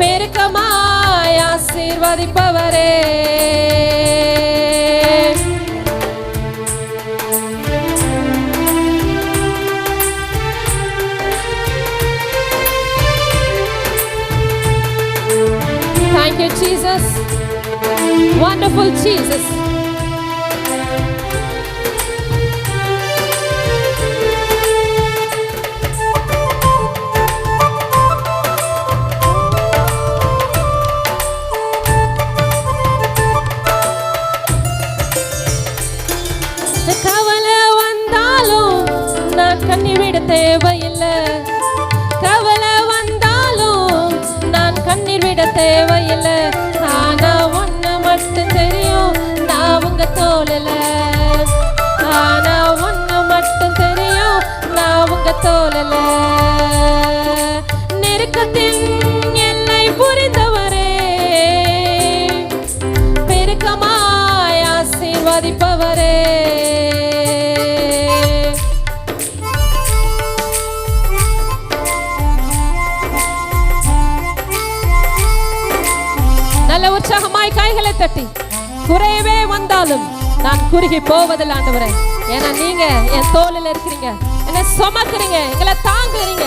பெருக்கமாய் ஆசீர்வதிப்பவரே. Thank you, Jesus. Wonderful Jesus. கவலை வந்தாலும் நான் கண்ணீர் விட தேவையில்லை. கவலை வந்தாலும் நான் கண்ணீர் விட தேவையில்லை. ஆனா ஒண்ணு மட்டும் தெரியும், நான் உங்க தோழல. ஆனா ஒண்ணு மட்டும் தெரியும், நான் உங்க தோழல. நெருக்கத்தின் எல்லை புரிந்தவரே, பெருக்கமாய் ஆசீர்வதிப்பவரே. நல்ல உற்சாகமாய் கைகளை தட்டி, குறையவே வந்தாலும் நான் குறுகி போவதில்லை ஆண்டவரே. ஏன்னா நீங்க என் தோளில் இருக்கிறீங்க, என்னை சுமக்குறீங்க, எங்களை தாங்குறீங்க.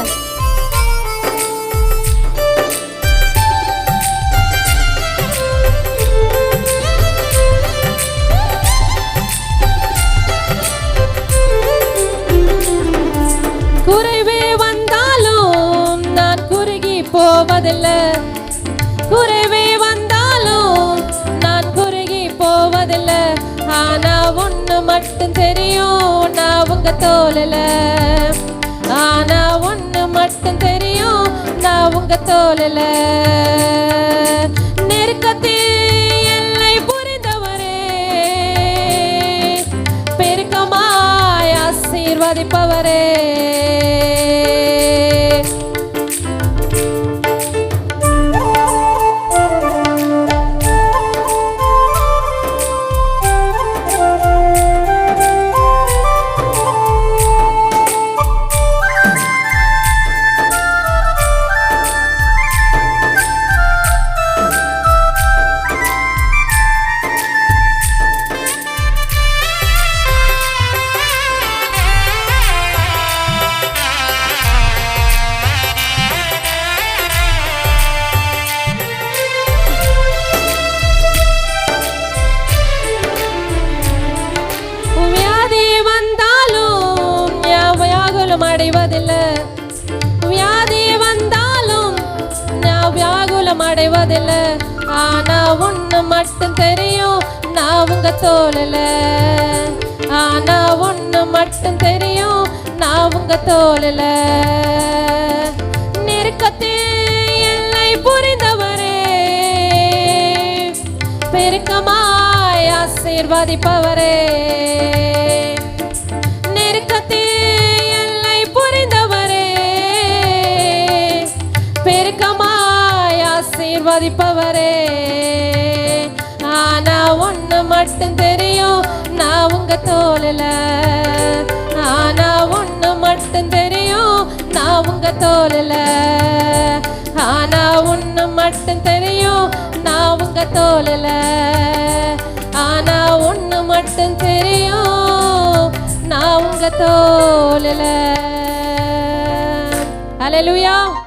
குறைவே வந்தாலும் நான் குறுகி போவதில்லை. குறைவே வந்தாலும் நான் குறுகி போவதில்லை. ஆனா ஒண்ணு மட்டும் தெரியும், நான் உங்க தோழல. ஆனா ஒண்ணு மட்டும் தெரியும், நான் உங்க தோழல. நெருக்கத்தில் எல்லை புரிந்தவரே, பெருக்கமாய் ஆசீர்வதிப்பவரே. அடைவதில்லை. வியாதி வந்தாலும் நான் வியாகுலம் அடைவதில்லை. ஆனா ஒண்ணு மட்டும் தெரியும், நான் உங்க தோழல. ஆனா ஒண்ணு மட்டும் தெரியும், நான் உங்க தோழல. நெருக்கத்தில் எல்லை புரிந்தவரே, பெருக்கமாய் ஆசீர்வதிப்பவரே. நெருக்கத்தில் பெருக்கமாய் ஆசீர்வதிப்பவரே. ஆனா ஒண்ணு மட்டும் தெரியும், நான் உங்க தோழல. ஆனா ஒண்ணு மட்டும் தெரியும், நான் உங்க தோழல. ஆனா ஒண்ணு மட்டும் தெரியும், நான் உங்க தோழல. ஆனா ஒண்ணு மட்டும் தெரியும், நான் உங்க தோழல. ஹல்லேலூயா.